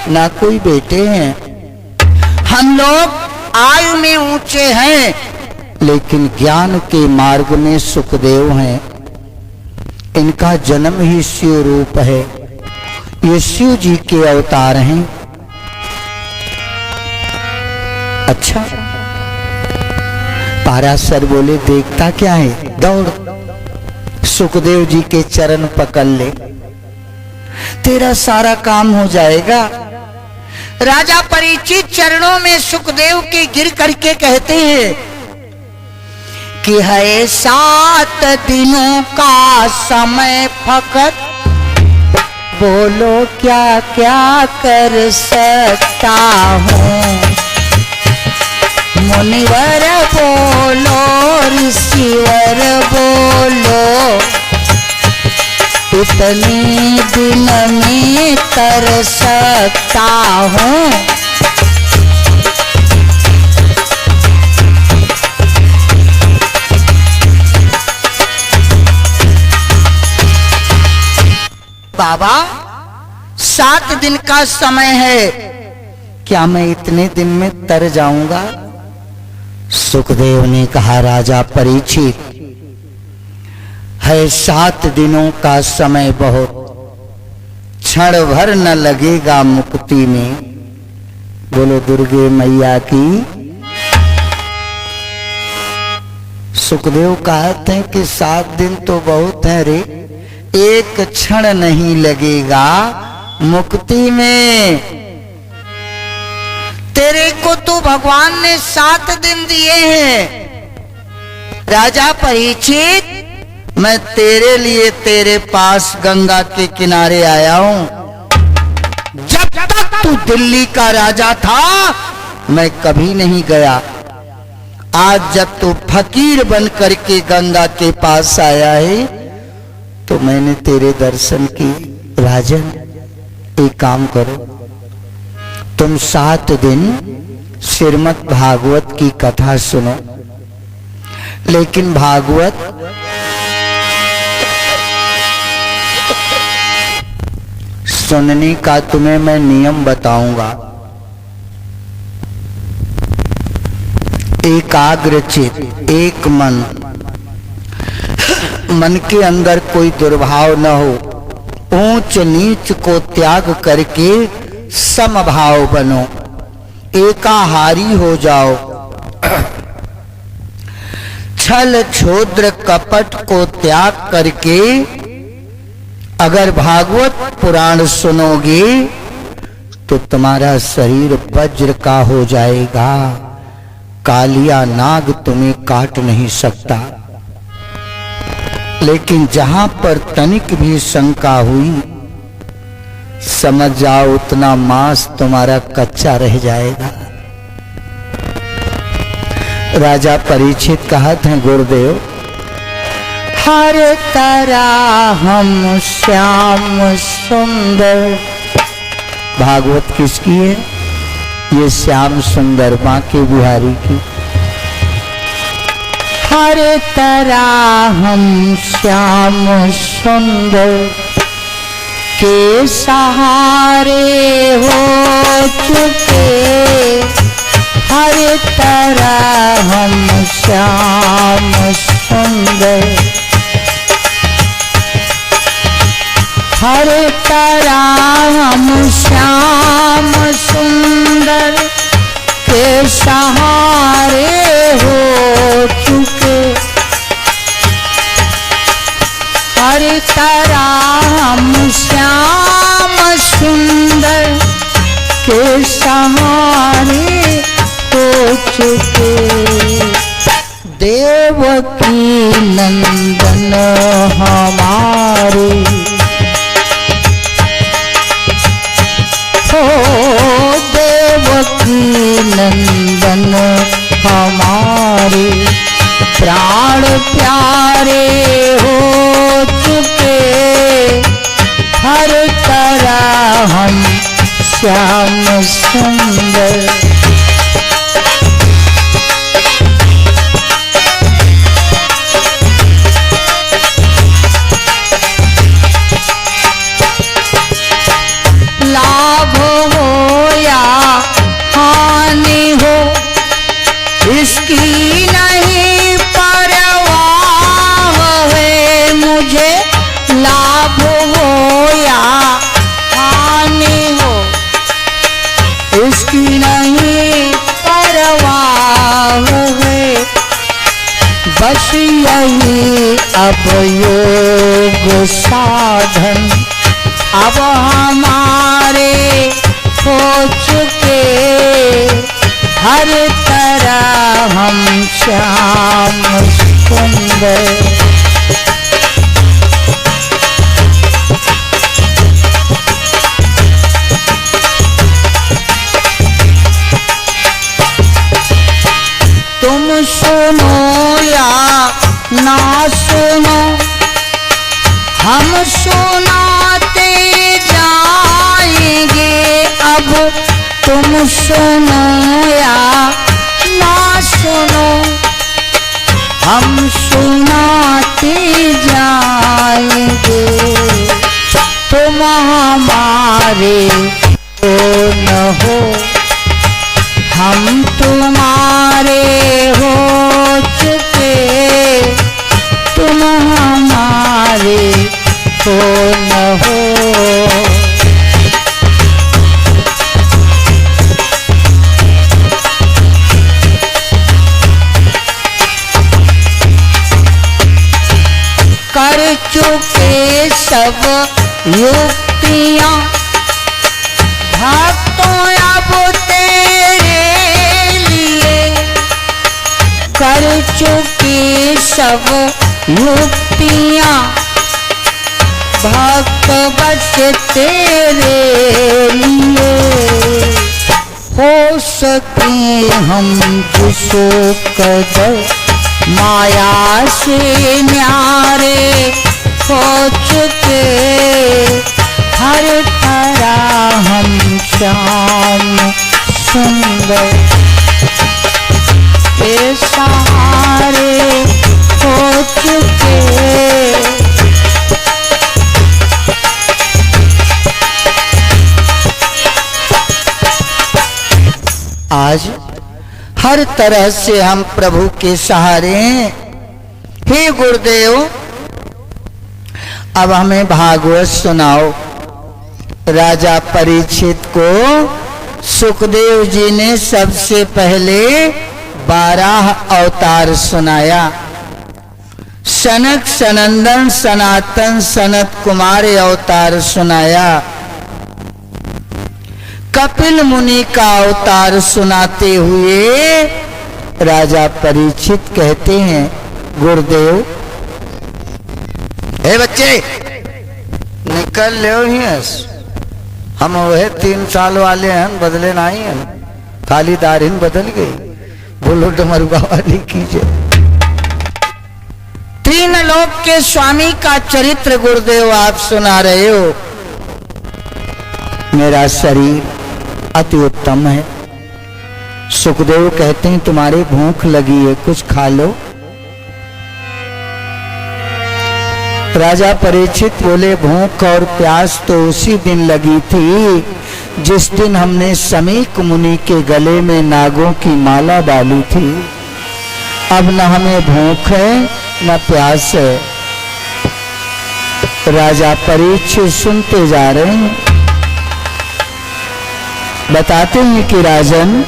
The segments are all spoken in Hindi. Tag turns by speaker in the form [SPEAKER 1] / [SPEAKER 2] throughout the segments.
[SPEAKER 1] ना कोई बेटे हैं। हम लोग आयु में ऊंचे हैं, लेकिन ज्ञान के मार्ग में सुखदेव हैं। इनका जन्म ही शिव रूप है, ये शिव जी के अवतार हैं। अच्छा, पाराशर बोले देखता क्या है, दौड़ सुखदेव जी के चरण पकड़ ले, तेरा सारा काम हो जाएगा। राजा परीक्षित चरणों में सुखदेव के गिर करके कहते हैं कि है 7 दिनों का समय फकत, बोलो क्या क्या कर सकता हूँ। मुनिवर बोलो, ऋषिवर बोलो, इतने दिन में कर सकता हूँ। बाबा 7 दिन का समय है, क्या मैं इतने दिन में तर जाऊंगा? सुखदेव ने कहा राजा परीक्षित, है 7 दिनों का समय बहुत, क्षण भर न लगेगा मुक्ति में। बोलो दुर्गे मैया की। सुखदेव कहते हैं कि 7 दिन तो बहुत है रे, एक क्षण नहीं लगेगा मुक्ति में। तेरे को तो भगवान ने 7 दिन दिए हैं। राजा परीक्षित, मैं तेरे लिए तेरे पास गंगा के किनारे आया हूं। जब तक तू दिल्ली का राजा था मैं कभी नहीं गया। आज जब तू फकीर बन करके गंगा के पास आया है तो मैंने तेरे दर्शन किए। राजन, एक काम करो, तुम 7 दिन श्रीमद् भागवत की कथा सुनो, लेकिन भागवत सुनने का तुम्हें मैं नियम बताऊंगा। एकाग्रचित, एक मन, मन के अंदर कोई दुर्भाव न हो, ऊंच नीच को त्याग करके समभाव बनो, एकाहारी हो जाओ। छल छोद्र कपट को त्याग करके अगर भागवत पुराण सुनोगे तो तुम्हारा शरीर वज्र का हो जाएगा, कालिया नाग तुम्हें काट नहीं सकता। लेकिन जहां पर तनिक भी शंका हुई, समझ जाओ उतना मांस तुम्हारा कच्चा रह जाएगा। राजा परीक्षित कहते हैं गुरुदेव, हर तरह हम श्याम सुंदर। भागवत किसकी है? ये श्याम सुंदर बांके बिहारी की। हर तरह हम श्याम सुंदर के सहारे हो चुके, हर तरह हम श्याम सुंदर, हर तरह हम श्याम सुंदर के सहारे हो चुके, हर तरह हम श्याम सुंदर के सहारे हो चुके। देवकी नंदन हमारे, हो देवकी नंदन हमारे, प्राण प्यारे हो चुके, हर तरह हम श्याम सुंदर। लाभ हो बस यही अब योग साधन अब हमारे हो चुके, हर तरह हम श्याम सुंदर। तुम सुनो या ना सुनो हम सुनाते जाएंगे, अब तुम सुनो या ना सुनो हम सुनाते जाएंगे। तुम हमारे हो न हो हम तुम्हारे हो चुके, तुम हमारे हो न हो। कर चुके सब युक्तियां भक्तों अब तेरे लिए, कर चुकी सब युक्तियां भक्त बस तेरे लिए। हो सके हम जिसो कदर माया से न्यारे हो चुके, हर तरह हम श्याम सुंदर के सहारे हो चुके। आज हर तरह से हम प्रभु के सहारे हैं। हे गुरुदेव, अब हमें भागवत सुनाओ। राजा परीक्षित को सुखदेव जी ने सबसे पहले 12 अवतार सुनाया। सनक सनंदन सनातन सनत कुमार अवतार सुनाया। कपिल मुनि का अवतार सुनाते हुए राजा परीक्षित कहते हैं, गुरुदेव हे बच्चे निकल ले ही, हम वह 3 साल वाले हैं, बदले नहीं हैं, खाली दाढ़ी बदल गई। बोलो डमरुआ वाली कीजिए। 3 लोक के स्वामी का चरित्र गुरुदेव आप सुना रहे हो। मेरा शरीर अति उत्तम है। सुखदेव कहते हैं तुम्हारी भूख लगी है, कुछ खा लो। राजा परीक्षित बोले, भूख और प्यास तो उसी दिन लगी थी जिस दिन हमने समीक मुनि के गले में नागों की माला डाली थी। अब न हमें भूख है न प्यास है। राजा परीक्षित सुनते जा रहे हैं। बताते हैं कि राजन,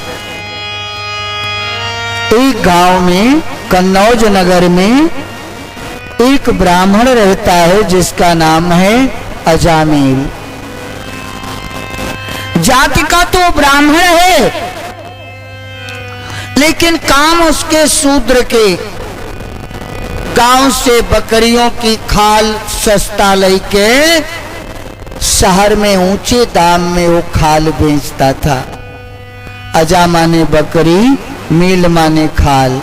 [SPEAKER 1] एक गांव में कन्नौज नगर में एक ब्राह्मण रहता है जिसका नाम है अजामिल। जाति का तो ब्राह्मण है, लेकिन काम उसके शूद्र के। गांव से बकरियों की खाल सस्ता लेके शहर में ऊंचे दाम में वो खाल बेचता था। अजा माने बकरी, मील माने खाल।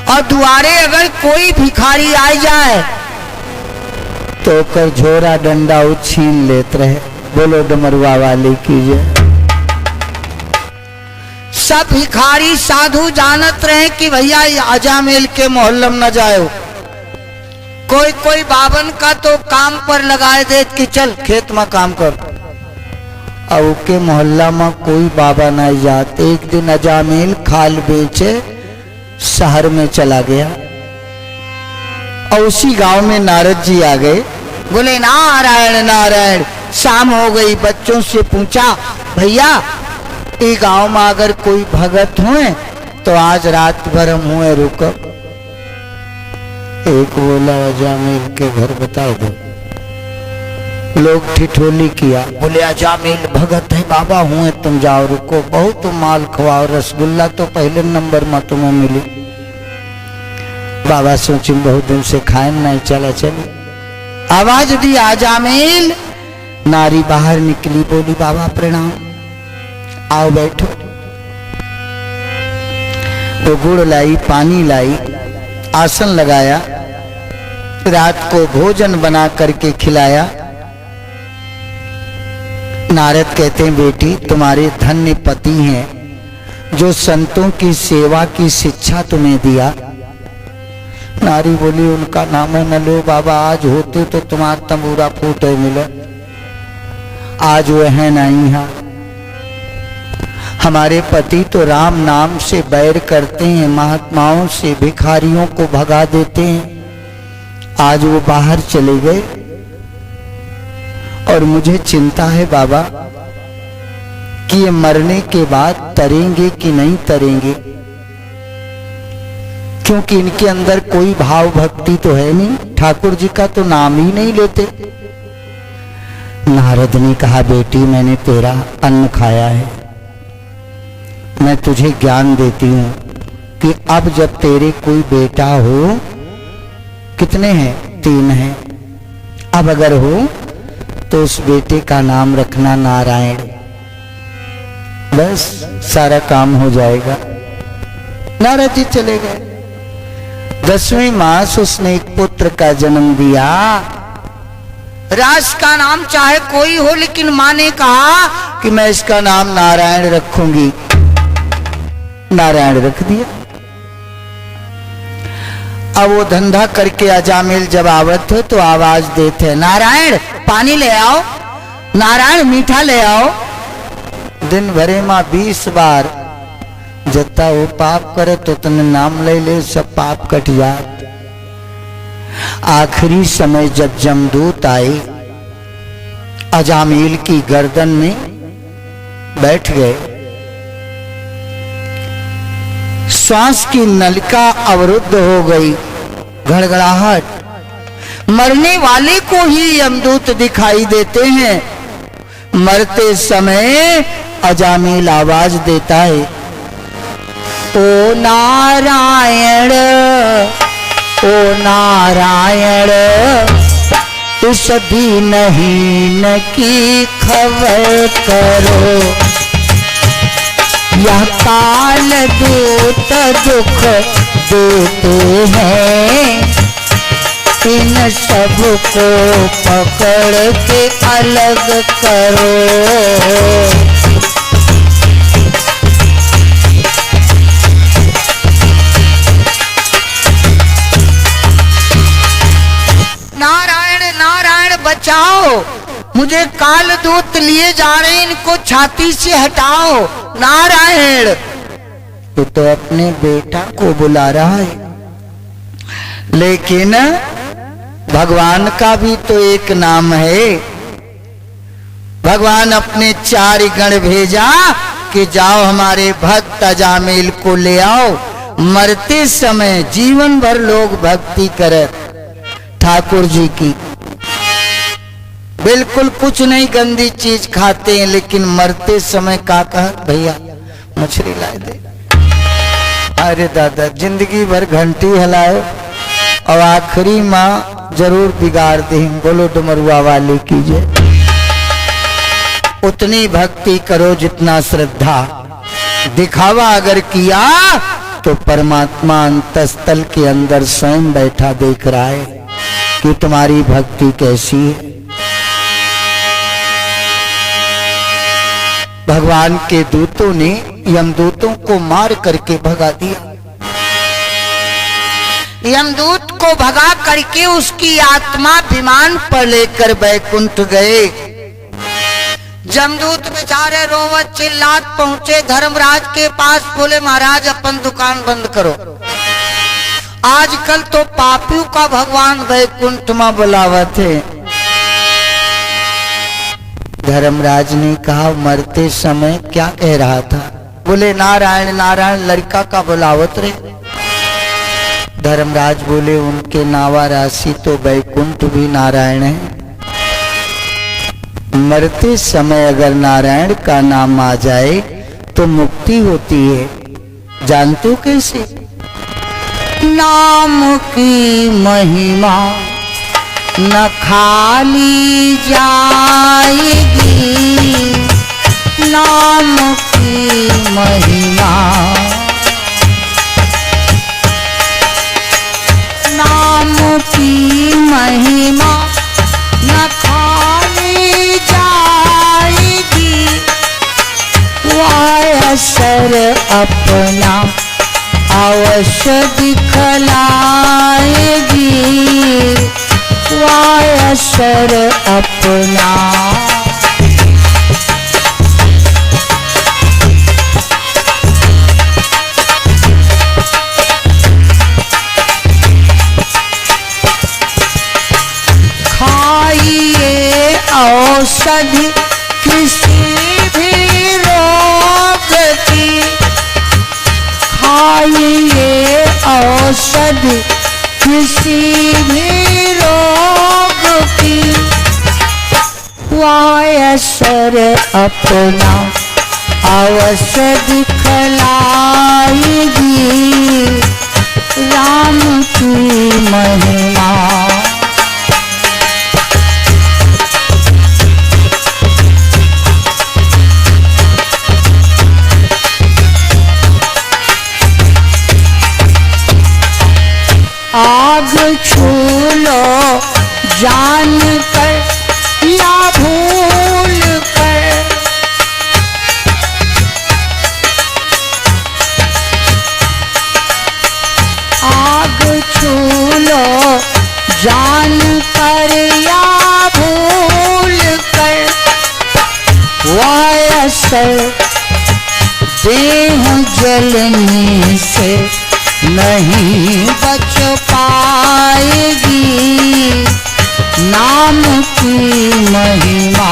[SPEAKER 1] और द्वारे अगर कोई भिखारी आ जाए तो कर झोरा डंडा उछीन लेते रहे। बोलो डमरुआ वाली कीजिए। सब भिखारी साधु जानत रहे कि भैया अजामिल के मोहल्लम न जाओ। कोई कोई बावन का तो काम पर लगाए दे कि चल खेत में काम कर। अब के मोहल्ला में कोई बाबा नहीं जाते। एक दिन अजामिल खाल बेचे शहर में चला गया और उसी गांव में नारद जी आ गए। बोले नारायण नारायण। शाम हो गई। बच्चों से पूछा, भैया ये गांव में अगर कोई भगत हुए तो आज रात भर हम हुए रुकब। एक बोला अजामिल के घर बता दो। लोग ठिठोली किया, बोले अजामिल भगत है बाबा हुए, तुम जाओ रुको, बहुत माल खवाओ, रसगुल्ला तो पहले नंबर में तुम्हें मिली। बाबा सोचे बहुत दिन से खाए नहीं, चला चले। आवाज दी अजामिल, नारी बाहर निकली, बोली बाबा प्रणाम, आओ बैठो। तो गुड़ लाई, पानी लाई, आसन लगाया, रात को भोजन बना करके खिलाया। नारद कहते हैं बेटी तुम्हारे धन्य पति हैं जो संतों की सेवा की शिक्षा तुम्हें दिया। नारी बोली उनका नाम है न लो बाबा, आज होते तो तुम्हारा तंबूरा फूटे मिले, आज वह है नहीं यहाँ। हमारे पति तो राम नाम से बैर करते हैं, महात्माओं से भिखारियों को भगा देते हैं, आज वो बाहर चले गए और मुझे चिंता है बाबा कि ये मरने के बाद तरेंगे कि नहीं तरेंगे, क्योंकि इनके अंदर कोई भाव भक्ति तो है नहीं, ठाकुर जी का तो नाम ही नहीं लेते। नारद ने कहा बेटी मैंने तेरा अन्न खाया है, मैं तुझे ज्ञान देती हूं कि अब जब तेरे कोई बेटा हो, कितने हैं? 3 हैं, अब अगर हो तो उस बेटे का नाम रखना नारायण, बस सारा काम हो जाएगा। नारद जी चले गए। 10वें मास उसने एक पुत्र का जन्म दिया। राज का नाम चाहे कोई हो, लेकिन मां ने कहा कि मैं इसका नाम नारायण रखूंगी। नारायण रख दिया। अब वो धंधा करके अजामिल जब आवत हो तो आवाज देते नारायण पानी ले आओ, नारायण मीठा ले आओ। दिन भरे में 20 बार, जितना वो पाप करे तो तने नाम ले ले, सब पाप कट जाए। आखिरी समय जब जमदूत आए, अजामिल की गर्दन में बैठ गए, श्वास की नलिका अवरुद्ध हो गई, घड़घड़ाहट। मरने वाले को ही यमदूत दिखाई देते हैं। मरते समय अजामिल आवाज देता है ओ नारायण, ओ नारायण, इस दीनहीन की खबर करो, यह काल दूत दुख देते हैं, इन सबको पकड़ के अलग करो। नारायण नारायण बचाओ, मुझे काल दूत लिए जा रहे हैं, इनको छाती से हटाओ। नारायण तो अपने बेटा को बुला रहा है, लेकिन भगवान का भी तो एक नाम है। भगवान अपने 4 गण भेजा कि जाओ हमारे भक्त अजामिल को ले आओ। मरते समय जीवन भर लोग भक्ति करे ठाकुर जी की, बिल्कुल कुछ नहीं गंदी चीज खाते हैं, लेकिन मरते समय का कहा भैया मछली ला दे। अरे दादा जिंदगी भर घंटी हिलाओ और आखिरी माँ जरूर बिगाड़ दे। बोलो डमरुआ वाले की जय। उतनी भक्ति करो जितना श्रद्धा। दिखावा अगर किया तो परमात्मा अंतस्थल के अंदर स्वयं बैठा देख रहा है कि तुम्हारी भक्ति कैसी है। भगवान के दूतों ने यमदूतों को मार करके भगा दिया। यमदूत को भगा करके उसकी आत्मा विमान पर लेकर बैकुंठ गए। जमदूत बेचारे रोवत चिल्लात पहुंचे धर्मराज के पास, बोले महाराज अपन दुकान बंद करो, आजकल तो पापियों का भगवान बैकुंठ में बुलावत है। धर्मराज ने कहा मरते समय क्या कह रहा था? बोले नारायण नारायण लड़का का बुलावत रे। धर्मराज बोले उनके नावा राशि तो बैकुंठ भी नारायण है, मरते समय अगर नारायण का नाम आ जाए तो मुक्ति होती है। जानते हो कैसे? नाम की महिमा न खाली जाएगी, नाम की महिमा, नाम की महिमा न खाली जाएगी, वह असर अपना अवश्य दिखलाएगी, वह असर अपना। खाइए औषधि किसी भी रोग की, खाइए औषधि किसी भी रोग की, वह असर अपना अवश्य दिखलाएगी, राम की महिमा। आग छू लो जान कर या भूल कर, आग छू लो जान कर या भूल कर, वह असर देह जलने से नहीं बच पाएगी, नाम की महिमा।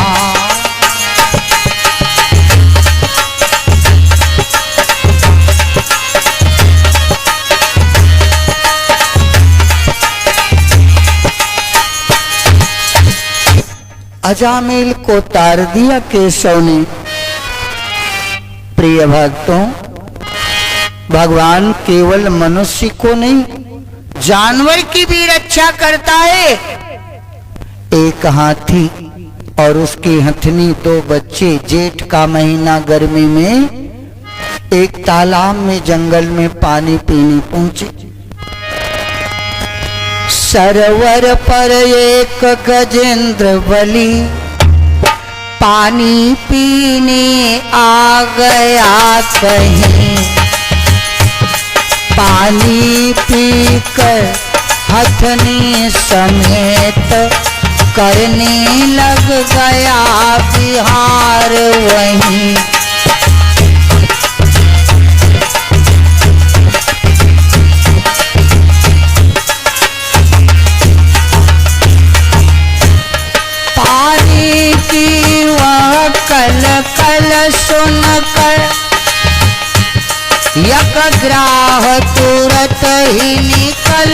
[SPEAKER 1] अजामिल को तार दिया केशव ने। प्रिय भक्तों, भगवान केवल मनुष्य को नहीं जानवर की भी रक्षा करता है। एक हाथी और उसकी हथनी, 2 बच्चे, जेठ का महीना गर्मी में एक तालाब में जंगल में पानी पीने पहुंचे। सरोवर पर एक गजेंद्र बलि पानी पीने आ गया कहीं, पानी पीकर हथनी समेत करने लग गया विहार वहीं। पानी की वह कल कल सुनकर यकग्राह तुरत ही निकल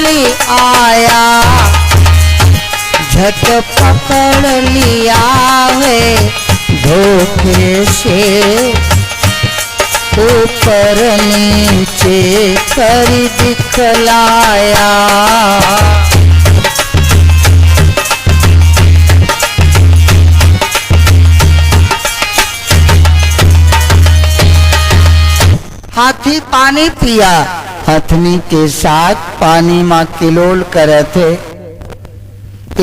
[SPEAKER 1] आया, झट पकड़ लिया है धोखे से, ऊपर नीचे कर दिखलाया। हाथी पानी पिया, हथनी के साथ पानी मां किलोल करे थे।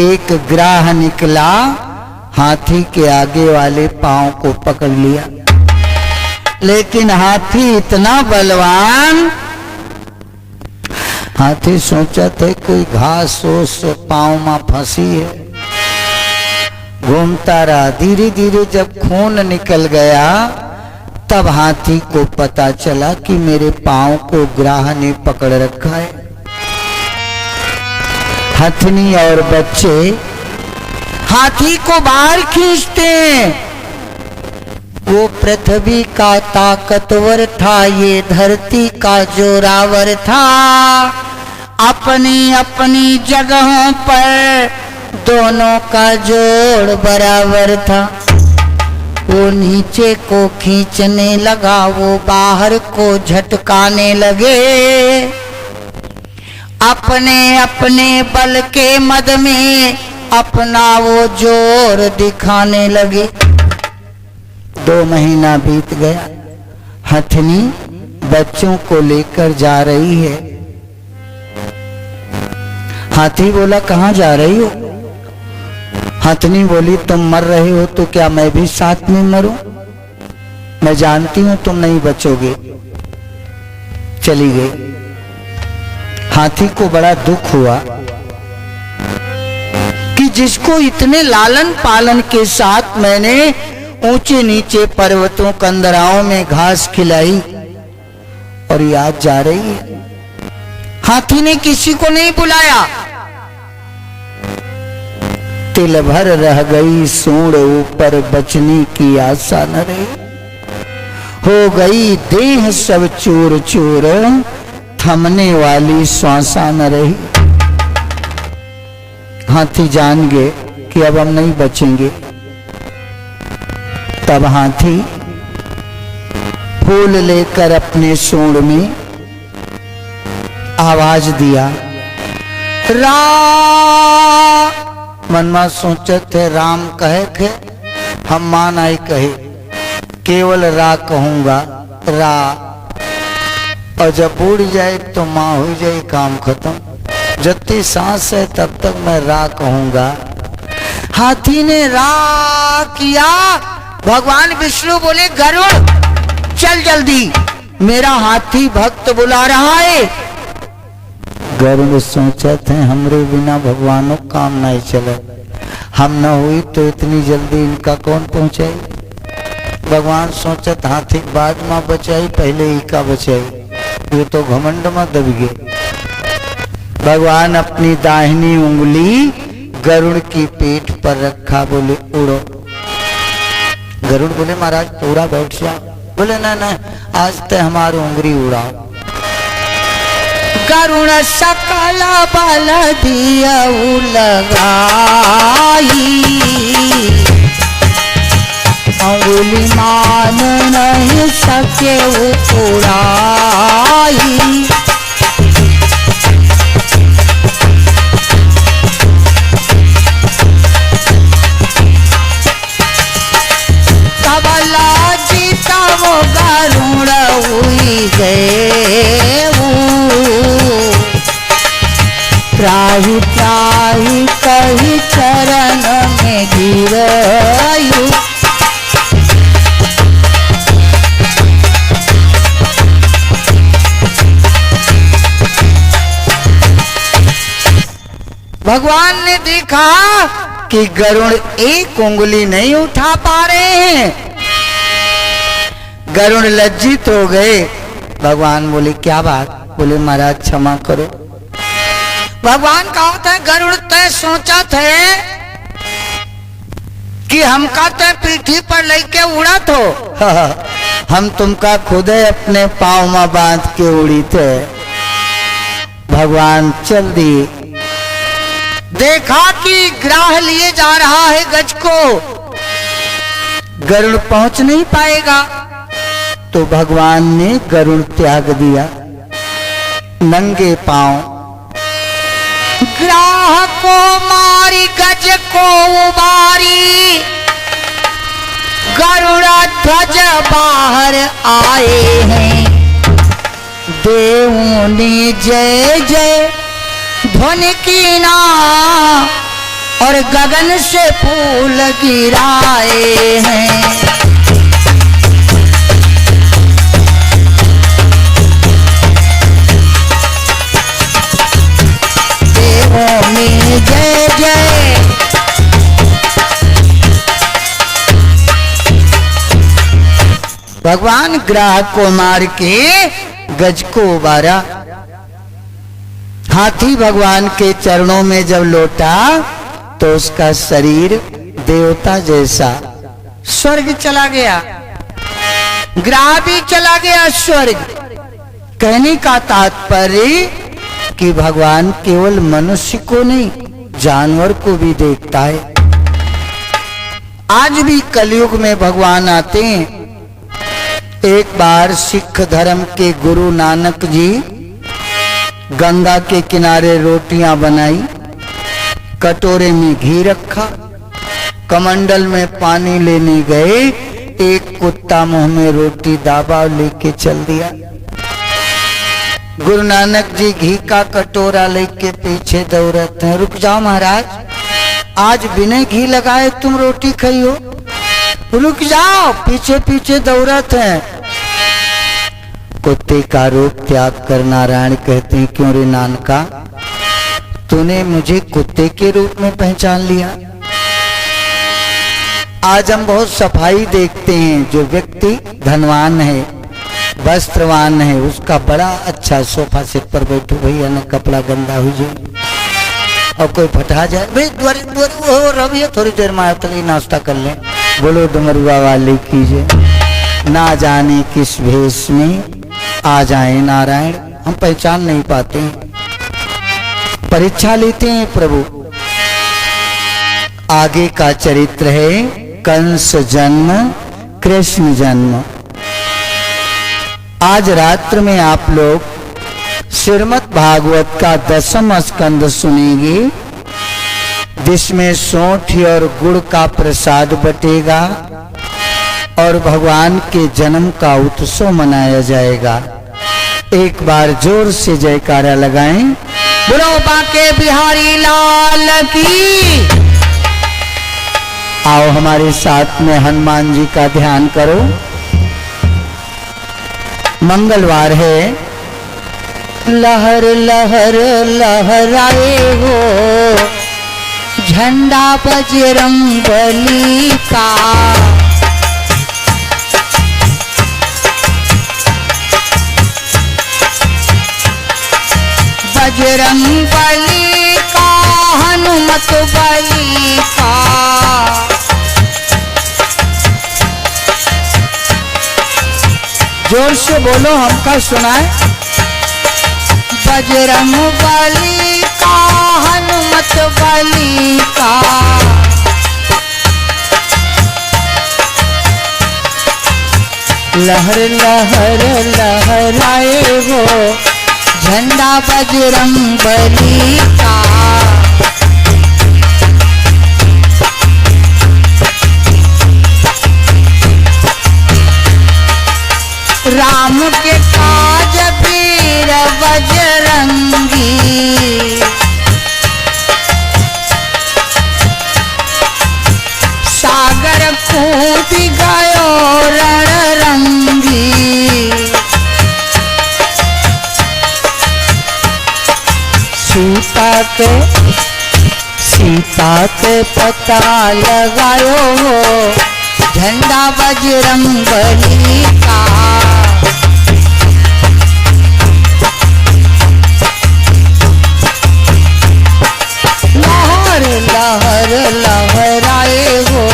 [SPEAKER 1] एक ग्राह निकला, हाथी के आगे वाले पांव को पकड़ लिया, लेकिन हाथी इतना बलवान, हाथी सोचा था कोई घास ओस पांव में फंसी है, घूमता रहा। धीरे धीरे जब खून निकल गया तब हाथी को पता चला कि मेरे पांव को ग्राह ने पकड़ रखा है। हथनी और बच्चे हाथी को बाहर खींचते हैं, वो पृथ्वी का ताकतवर था, ये धरती का जोरावर था। अपनी अपनी जगहों पर दोनों का जोड़ बराबर था। वो नीचे को खींचने लगा, वो बाहर को झटकाने लगे। अपने अपने बल के मद में अपना वो जोर दिखाने लगे। 2 महीना बीत गया। हथनी बच्चों को लेकर जा रही है। हाथी बोला, कहाँ जा रही हो? हथनी बोली, तुम मर रहे हो तो क्या मैं भी साथ में मरूं? मैं जानती हूं तुम नहीं बचोगे। चली गई। हाथी को बड़ा दुख हुआ कि जिसको इतने लालन पालन के साथ मैंने ऊंचे नीचे पर्वतों कंदराओं में घास खिलाई और ये आज जा रही है। हाथी ने किसी को नहीं बुलाया। तिल भर रह गई सूंड ऊपर, बचने की आशा न रही। हो गई देह सब चूर चूर, थमने वाली श्वासा न रही। हाथी जान गए कि अब हम नहीं बचेंगे। तब हाथी फूल लेकर अपने सूंड में आवाज दिया, रा। मनमा सोचे थे राम कहे थे, हम मान आई कहे, केवल रा कहूंगा, रा। और जब उड़ जाए तो माँ हो जाए, काम खत्म। जत्ती सांस है तब तक मैं रा कहूंगा। हाथी ने रा किया। भगवान विष्णु बोले, गरुड़ चल जल्दी, मेरा हाथी भक्त बुला रहा है। गरुड़ सोचा थे हमरे बिना भगवानों काम नहीं चले। हम न हुई तो इतनी जल्दी इनका कौन पहुंचाई। भगवान सोचत हाथी बाद में बचाई, पहले ही का बचाई। ये तो घमंड में दब गए। भगवान अपनी दाहिनी उंगली गरुड़ की पीठ पर रखा, बोले उड़ो। गरुड़ बोले, महाराज पूरा बैठ जाओ। बोले ना ना, आज तक हमारी उंगली उड़ाओ। गरुड़ सकल बल दिया लगाई, अंगुली मान नहीं सके उड़ाई। तबला जीता वो गरुड़ हुई गए, त्राही त्राही कही चरण में गिरायु। भगवान ने देखा कि गरुड़ एक उंगली नहीं उठा पा रहे हैं। गरुड़ लज्जित हो गए। भगवान बोले, क्या बात? बोले, महाराज क्षमा करो। भगवान कहा था, गरुड़ तय सोचा थे कि हमका तय पीठी पर लेके उड़ा तो हम तुमका खुद अपने पाँव में बांध के उड़ी थे। भगवान चल दिए। देखा कि ग्राह लिए जा रहा है गज को, गरुड़ पहुंच नहीं पाएगा, तो भगवान ने गरुड़ त्याग दिया। नंगे पांव ग्राह को मारी गज को उबारी, गरुड़ ध्वज बाहर आए हैं। देवों ने जय जय ध्वनि की ना, और गगन से फूल गिराए हैं। देवों में जय जय, भगवान ग्राह को मार के गज को उबारा। हाथी भगवान के चरणों में जब लौटा तो उसका शरीर देवता जैसा स्वर्ग चला गया। ग्राह भी चला गया स्वर्ग। कहने का तात्पर्य कि भगवान केवल मनुष्य को नहीं, जानवर को भी देखता है। आज भी कलयुग में भगवान आते हैं। एक बार सिख धर्म के गुरु नानक जी गंगा के किनारे रोटियां बनाई, कटोरे में घी रखा, कमंडल में पानी लेने गए, एक कुत्ता मुंह में रोटी दाबा लेके चल दिया। गुरु नानक जी घी का कटोरा लेके पीछे दौड़ते हैं। रुक जाओ महाराज, आज बिना घी लगाए तुम रोटी खाई हो, रुक जाओ। पीछे पीछे दौड़ते हैं। कुत्ते का रूप त्याग कर नारायण कहते हैं, क्यों रे नानका, तूने मुझे कुत्ते के रूप में पहचान लिया। आज हम बहुत सफाई देखते हैं। जो व्यक्ति धनवान है, वस्त्रवान है, उसका बड़ा अच्छा सोफा सेट पर बैठो भैया, न कपड़ा गंदा हो जाए और कोई फटा जाए, भाई द्वार रवि थोड़ी देर में आया नाश्ता कर ले। बोलो डमरुआ वाले कीजिए। ना जाने किस भेष में आ जाए नारायण, हम पहचान नहीं पाते हैं। परीक्षा लेते हैं प्रभु। आगे का चरित्र है कंस जन्म कृष्ण जन्म। आज रात्र में आप लोग श्रीमद् भागवत का 10वां स्कंद सुनेंगे, जिसमें सौंठ और गुड़ का प्रसाद बटेगा और भगवान के जन्म का उत्सव मनाया जाएगा। एक बार जोर से जयकारा लगाएं, बोलो बांके बिहारी लाल की। आओ हमारे साथ में हनुमान जी का ध्यान करो। मंगलवार है। लहर लहर लहराए हो झंडा बजरंग बली का, बजरंग बली का, हनुमत बली का। जोर से बोलो, हमका सुनाए। बजरंग बली का, हनुमत बली का। लहर लहर लहराए वो झंडा बजरंग बली का। राम के काज वीर बजरंगी, सागर कूद गयो रणरंगी। सीता के पता लगायो हो झंडा बजरंग बली का। लहर लहर लहराए हो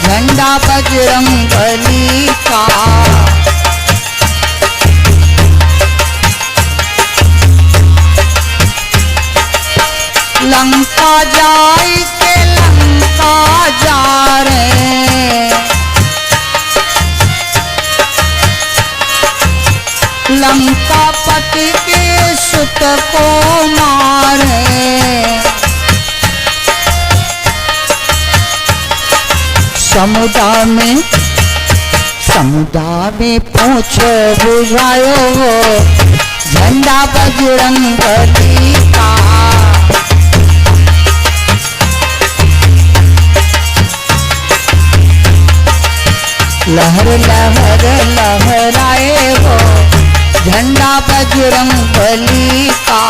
[SPEAKER 1] झंडा बजरंग बली का। लंका जाई के लंका जा रहे, लंका पति के सुत को मारे। समुद्र में पूछ बुझायो हो झंडा बजरंग बली का। लहर लहर लहराए हो झंडा बजरंग बली का।